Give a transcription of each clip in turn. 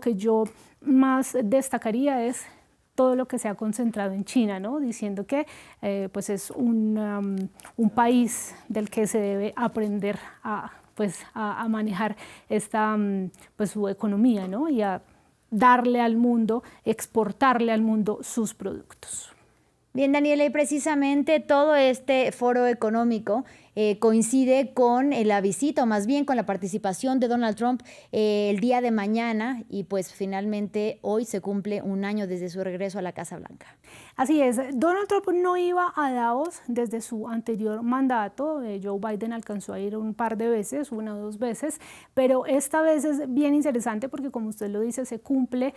que yo más destacaría es todo lo que se ha concentrado en China, ¿no? Diciendo que pues es un país del que se debe aprender a manejar pues su economía, ¿no? Y a darle al mundo, exportarle al mundo sus productos. Bien, Daniela, y precisamente todo este foro económico coincide con la visita, o más bien con la participación de Donald Trump el día de mañana, y pues finalmente hoy se cumple un año desde su regreso a la Casa Blanca. Así es, Donald Trump no iba a Davos desde su anterior mandato. Joe Biden alcanzó a ir un par de veces, 1 o 2 veces, pero esta vez es bien interesante porque, como usted lo dice, se cumple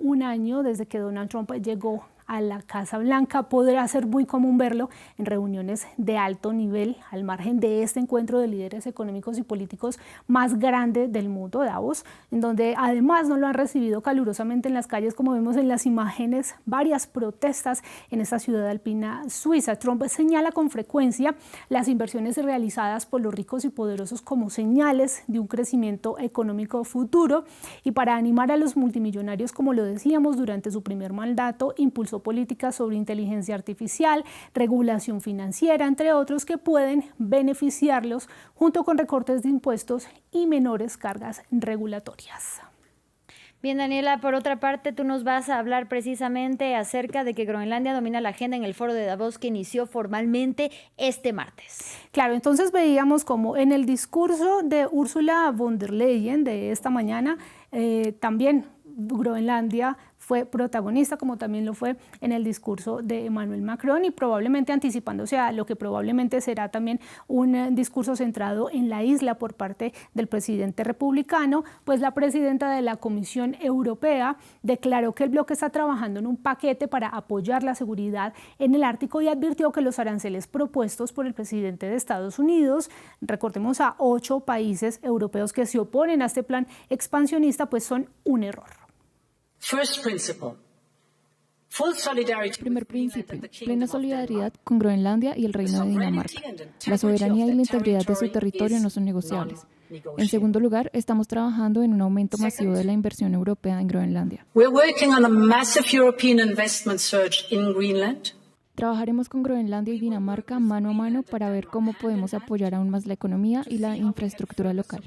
un año desde que Donald Trump llegó a la Casa Blanca. Podrá ser muy común verlo en reuniones de alto nivel, al margen de este encuentro de líderes económicos y políticos más grande del mundo, Davos, en donde además no lo han recibido calurosamente en las calles, como vemos en las imágenes, varias protestas en esta ciudad alpina suiza. Trump señala con frecuencia las inversiones realizadas por los ricos y poderosos como señales de un crecimiento económico futuro, y para animar a los multimillonarios, como lo decíamos, durante su primer mandato impulsó políticas sobre inteligencia artificial, regulación financiera, entre otros, que pueden beneficiarlos, junto con recortes de impuestos y menores cargas regulatorias. Bien, Daniela, por otra parte, tú nos vas a hablar precisamente acerca de que Groenlandia domina la agenda en el foro de Davos que inició formalmente este martes. Claro, entonces veíamos como en el discurso de Ursula von der Leyen de esta mañana, también Groenlandia fue protagonista, como también lo fue en el discurso de Emmanuel Macron, y probablemente anticipándose a lo que probablemente será también un discurso centrado en la isla por parte del presidente republicano, pues la presidenta de la Comisión Europea declaró que el bloque está trabajando en un paquete para apoyar la seguridad en el Ártico y advirtió que los aranceles propuestos por el presidente de Estados Unidos, recordemos a 8 países europeos que se oponen a este plan expansionista, pues son un error. Primer principio, plena solidaridad con Groenlandia y el Reino de Dinamarca. La soberanía y la integridad de su territorio no son negociables. En segundo lugar, estamos trabajando en un aumento masivo de la inversión europea en Groenlandia. Trabajaremos con Groenlandia y Dinamarca mano a mano para ver cómo podemos apoyar aún más la economía y la infraestructura local.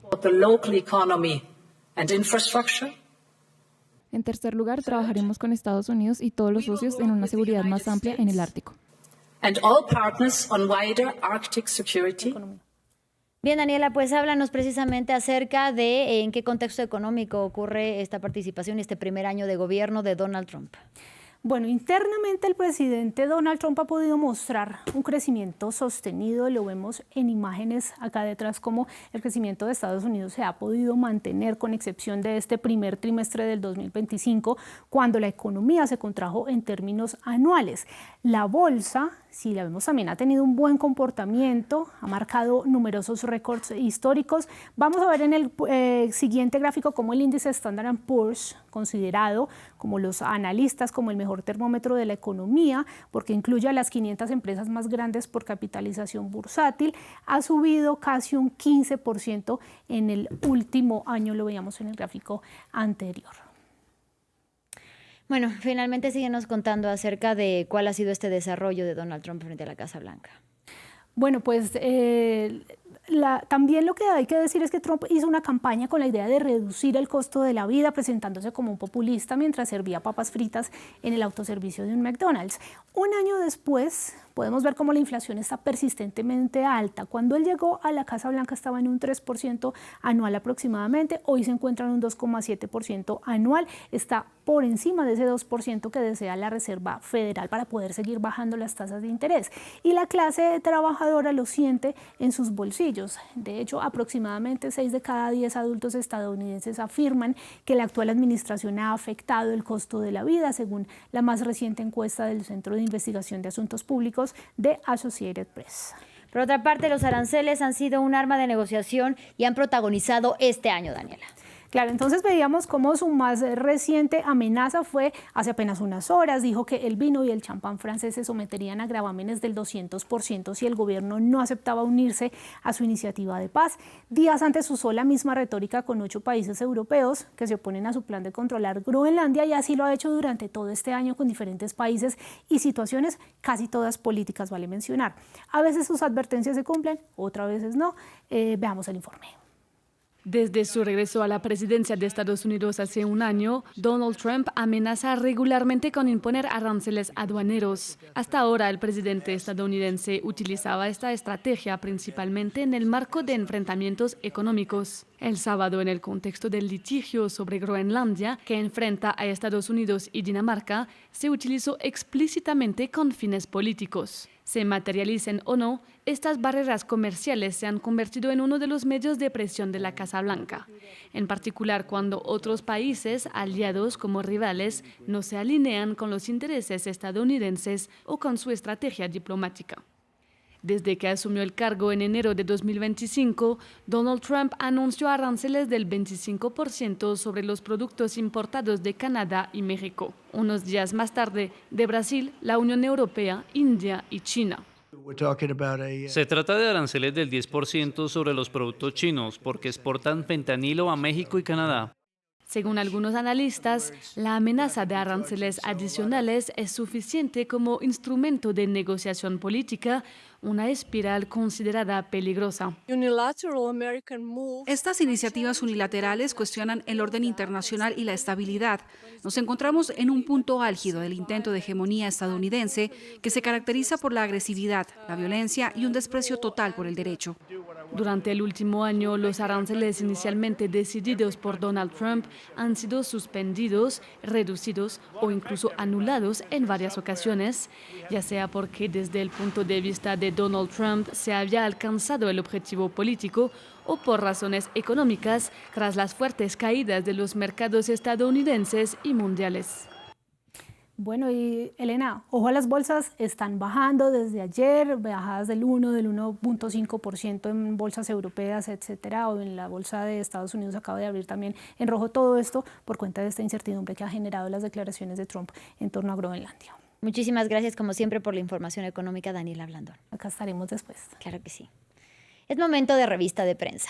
En tercer lugar, trabajaremos con Estados Unidos y todos los socios en una seguridad más amplia en el Ártico. Bien, Daniela, pues háblanos precisamente acerca de en qué contexto económico ocurre esta participación y este primer año de gobierno de Donald Trump. Bueno, internamente el presidente Donald Trump ha podido mostrar un crecimiento sostenido. Lo vemos en imágenes acá detrás, como el crecimiento de Estados Unidos se ha podido mantener, con excepción de este primer trimestre del 2025, cuando la economía se contrajo en términos anuales. La bolsa, si la vemos también, ha tenido un buen comportamiento, ha marcado numerosos récords históricos. Vamos a ver en el siguiente gráfico cómo el índice Standard & Poor's, considerado como los analistas como el mejor termómetro de la economía, porque incluye a las 500 empresas más grandes por capitalización bursátil, ha subido casi un 15% en el último año, lo veíamos en el gráfico anterior. Bueno, finalmente síguenos contando acerca de cuál ha sido este desarrollo de Donald Trump frente a la Casa Blanca. Bueno, pues también lo que hay que decir es que Trump hizo una campaña con la idea de reducir el costo de la vida, presentándose como un populista mientras servía papas fritas en el autoservicio de un McDonald's. Un año después, podemos ver cómo la inflación está persistentemente alta. Cuando él llegó a la Casa Blanca estaba en un 3% anual aproximadamente, hoy se encuentra en un 2,7% anual, está por encima de ese 2% que desea la Reserva Federal para poder seguir bajando las tasas de interés. Y la clase trabajadora lo siente en sus bolsillos. De hecho, aproximadamente 6 de cada 10 adultos estadounidenses afirman que la actual administración ha afectado el costo de la vida, según la más reciente encuesta del Centro de Investigación de Asuntos Públicos de Associated Press. Por otra parte, los aranceles han sido un arma de negociación y han protagonizado este año, Daniela. Claro, entonces veíamos cómo su más reciente amenaza fue hace apenas unas horas. Dijo que el vino y el champán francés se someterían a gravámenes del 200% si el gobierno no aceptaba unirse a su iniciativa de paz. Días antes usó la misma retórica con 8 países europeos que se oponen a su plan de controlar Groenlandia, y así lo ha hecho durante todo este año con diferentes países y situaciones, casi todas políticas, vale mencionar. A veces sus advertencias se cumplen, otras veces no. Veamos el informe. Desde su regreso a la presidencia de Estados Unidos hace un año, Donald Trump amenaza regularmente con imponer aranceles aduaneros. Hasta ahora, el presidente estadounidense utilizaba esta estrategia principalmente en el marco de enfrentamientos económicos. El sábado, en el contexto del litigio sobre Groenlandia, que enfrenta a Estados Unidos y Dinamarca, se utilizó explícitamente con fines políticos. Se materialicen o no, estas barreras comerciales se han convertido en uno de los medios de presión de la Casa Blanca, en particular cuando otros países, aliados como rivales, no se alinean con los intereses estadounidenses o con su estrategia diplomática. Desde que asumió el cargo en enero de 2025, Donald Trump anunció aranceles del 25% sobre los productos importados de Canadá y México. Unos días más tarde, de Brasil, la Unión Europea, India y China. Se trata de aranceles del 10% sobre los productos chinos porque exportan fentanilo a México y Canadá. Según algunos analistas, la amenaza de aranceles adicionales es suficiente como instrumento de negociación política, una espiral considerada peligrosa. Estas iniciativas unilaterales cuestionan el orden internacional y la estabilidad. Nos encontramos en un punto álgido del intento de hegemonía estadounidense que se caracteriza por la agresividad, la violencia y un desprecio total por el derecho. Durante el último año, los aranceles inicialmente decididos por Donald Trump han sido suspendidos, reducidos o incluso anulados en varias ocasiones, ya sea porque desde el punto de vista de Donald Trump se había alcanzado el objetivo político o por razones económicas tras las fuertes caídas de los mercados estadounidenses y mundiales. Bueno, y Elena, ojo a las bolsas, están bajando desde ayer, bajadas del 1.5% en bolsas europeas, etcétera, o en la bolsa de Estados Unidos acaba de abrir también en rojo, todo esto por cuenta de esta incertidumbre que ha generado las declaraciones de Trump en torno a Groenlandia. Muchísimas gracias, como siempre, por la información económica, Daniela Blandón. Acá estaremos después. Claro que sí. Es momento de revista de prensa.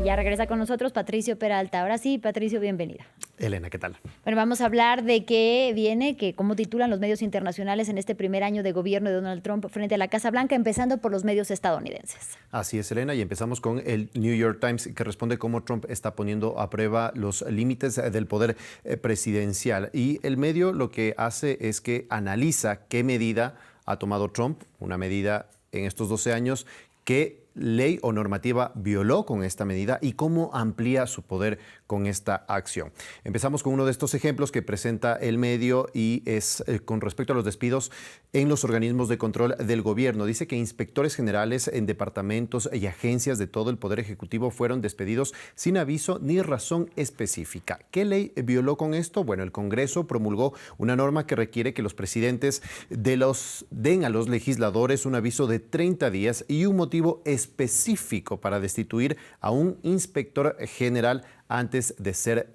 Y ya regresa con nosotros Patricio Peralta. Ahora sí, Patricio, bienvenida. Elena, ¿qué tal? Bueno, vamos a hablar de qué viene, cómo titulan los medios internacionales en este primer año de gobierno de Donald Trump frente a la Casa Blanca, empezando por los medios estadounidenses. Así es, Elena, y empezamos con el New York Times, que responde cómo Trump está poniendo a prueba los límites del poder presidencial. Y el medio lo que hace es que analiza qué medida ha tomado Trump, una medida en estos 12 años, qué ley o normativa violó con esta medida y cómo amplía su poder con esta acción. Empezamos con uno de estos ejemplos que presenta el medio y es con respecto a los despidos en los organismos de control del gobierno. Dice que inspectores generales en departamentos y agencias de todo el Poder Ejecutivo fueron despedidos sin aviso ni razón específica. ¿Qué ley violó con esto? Bueno, el Congreso promulgó una norma que requiere que los presidentes den a los legisladores un aviso de 30 días y un motivo específico para destituir a un inspector general antes de ser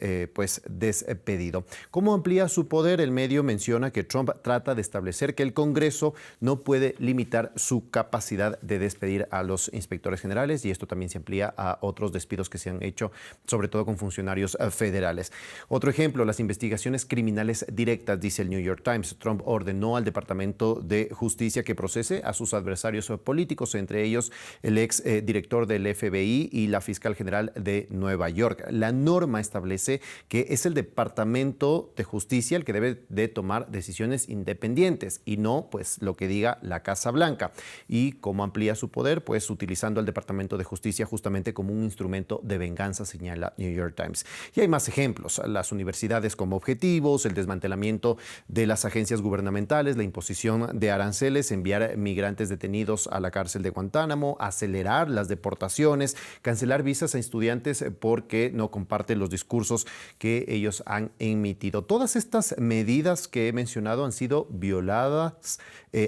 despedido. ¿Cómo amplía su poder? El medio menciona que Trump trata de establecer que el Congreso no puede limitar su capacidad de despedir a los inspectores generales, y esto también se amplía a otros despidos que se han hecho, sobre todo con funcionarios federales. Otro ejemplo, las investigaciones criminales directas, dice el New York Times. Trump ordenó al Departamento de Justicia que procese a sus adversarios políticos, entre ellos el ex director del FBI y la fiscal general de Nueva York. La norma establece que es el Departamento de Justicia el que debe de tomar decisiones independientes y no lo que diga la Casa Blanca. ¿Y cómo amplía su poder? Pues utilizando al Departamento de Justicia justamente como un instrumento de venganza, señala New York Times. Y hay más ejemplos: las universidades como objetivos, el desmantelamiento de las agencias gubernamentales, la imposición de aranceles, enviar migrantes detenidos a la cárcel de Guantánamo, acelerar acelerar las deportaciones, cancelar visas a estudiantes porque no comparten los discursos que ellos han emitido. Todas estas medidas que he mencionado han sido violadas,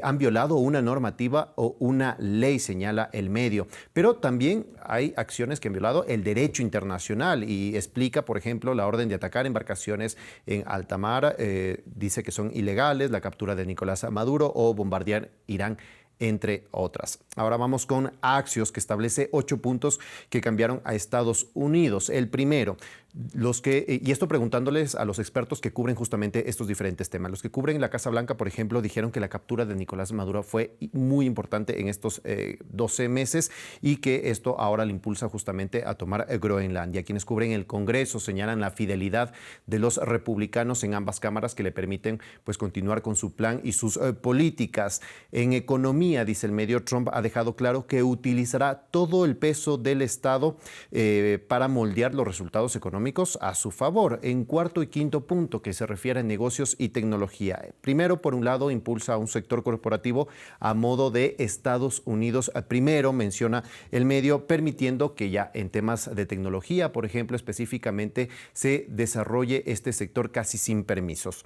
han violado una normativa o una ley, señala el medio. Pero también hay acciones que han violado el derecho internacional y explica, por ejemplo, la orden de atacar embarcaciones en alta mar. Dice que son ilegales, la captura de Nicolás Maduro o bombardear Irán, entre otras. Ahora vamos con Axios, que establece 8 puntos que cambiaron a Estados Unidos. El primero, y esto preguntándoles a los expertos que cubren justamente estos diferentes temas. Los que cubren la Casa Blanca, por ejemplo, dijeron que la captura de Nicolás Maduro fue muy importante en estos 12 meses y que esto ahora le impulsa justamente a tomar Groenlandia. Quienes cubren el Congreso señalan la fidelidad de los republicanos en ambas cámaras que le permiten pues continuar con su plan y sus políticas. En economía, dice el medio, Trump ha dejado claro que utilizará todo el peso del Estado para moldear los resultados económicos a su favor. En cuarto y quinto punto, que se refiere a negocios y tecnología. Primero, por un lado, impulsa a un sector corporativo a modo de Estados Unidos primero, menciona el medio, permitiendo que ya en temas de tecnología, por ejemplo, específicamente, se desarrolle este sector casi sin permisos.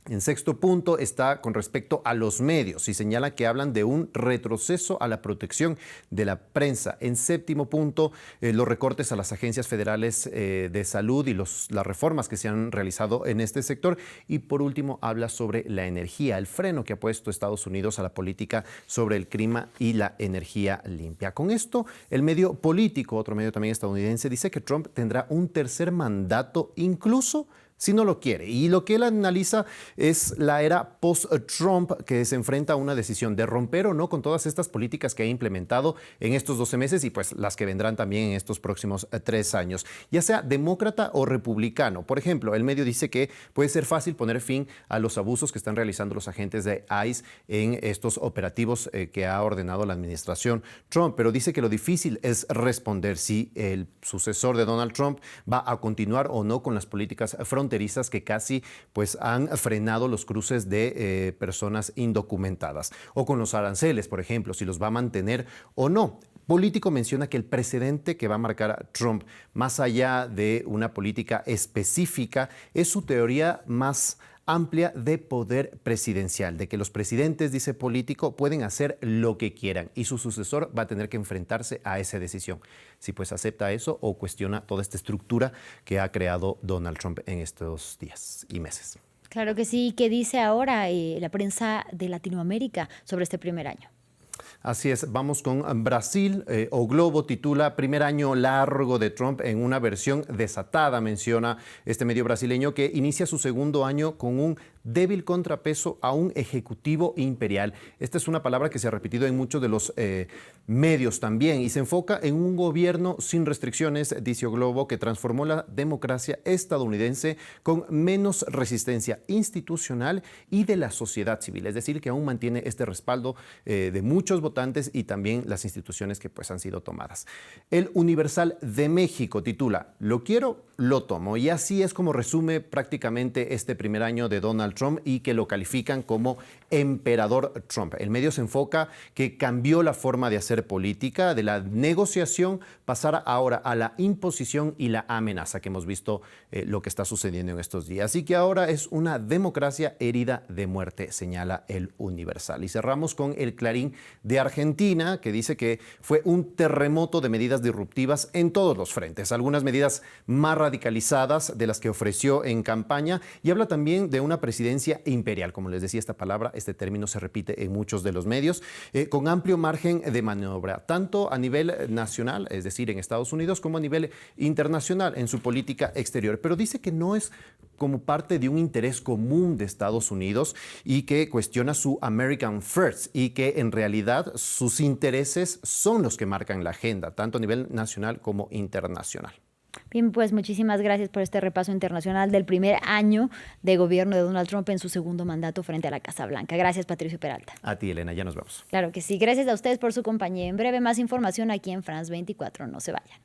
En sexto punto está con respecto a los medios y señala que hablan de un retroceso a la protección de la prensa. En séptimo punto, los recortes a las agencias federales de salud y las reformas que se han realizado en este sector. Y por último, habla sobre la energía, el freno que ha puesto Estados Unidos a la política sobre el clima y la energía limpia. Con esto, el medio político, otro medio también estadounidense, dice que Trump tendrá un tercer mandato incluso si no lo quiere. Y lo que él analiza es la era post-Trump, que se enfrenta a una decisión de romper o no con todas estas políticas que ha implementado en estos 12 meses y pues las que vendrán también en estos próximos 3 años, ya sea demócrata o republicano. Por ejemplo, el medio dice que puede ser fácil poner fin a los abusos que están realizando los agentes de ICE en estos operativos que ha ordenado la administración Trump, pero dice que lo difícil es responder si el sucesor de Donald Trump va a continuar o no con las políticas fronterizas que casi pues han frenado los cruces de personas indocumentadas, o con los aranceles, por ejemplo, si los va a mantener o no. Político menciona que el precedente que va a marcar Trump, más allá de una política específica, es su teoría más amplia de poder presidencial, de que los presidentes, dice Político, pueden hacer lo que quieran y su sucesor va a tener que enfrentarse a esa decisión, si pues acepta eso o cuestiona toda esta estructura que ha creado Donald Trump en estos días y meses. Claro que sí. ¿Qué dice ahora la prensa de Latinoamérica sobre este primer año? Así es, vamos con Brasil. O Globo titula "Primer año largo de Trump en una versión desatada". Menciona este medio brasileño que inicia su segundo año con un débil contrapeso a un ejecutivo imperial. Esta es una palabra que se ha repetido en muchos de los medios también y se enfoca en un gobierno sin restricciones, dice O Globo, que transformó la democracia estadounidense con menos resistencia institucional y de la sociedad civil. Es decir, que aún mantiene este respaldo de muchos votantes y también las instituciones que pues han sido tomadas. El Universal de México titula "Lo quiero, lo tomo", y así es como resume prácticamente este primer año de Donald Trump y que lo califican como emperador Trump. El medio se enfoca que cambió la forma de hacer política, de la negociación pasar ahora a la imposición y la amenaza, que hemos visto lo que está sucediendo en estos días. Así que ahora es una democracia herida de muerte, señala el Universal. Y cerramos con el Clarín de Argentina, que dice que fue un terremoto de medidas disruptivas en todos los frentes. Algunas medidas más radicalizadas de las que ofreció en campaña y habla también de una presidencia imperial. Como les decía, esta palabra, este término se repite en muchos de los medios, con amplio margen de maniobra, tanto a nivel nacional, es decir, en Estados Unidos, como a nivel internacional en su política exterior. Pero dice que no es como parte de un interés común de Estados Unidos y que cuestiona su American First y que en realidad sus intereses son los que marcan la agenda, tanto a nivel nacional como internacional. Bien, pues muchísimas gracias por este repaso internacional del primer año de gobierno de Donald Trump en su segundo mandato frente a la Casa Blanca. Gracias, Patricio Peralta. A ti, Elena, ya nos vemos. Claro que sí. Gracias a ustedes por su compañía. En breve, más información aquí en France 24. No se vayan.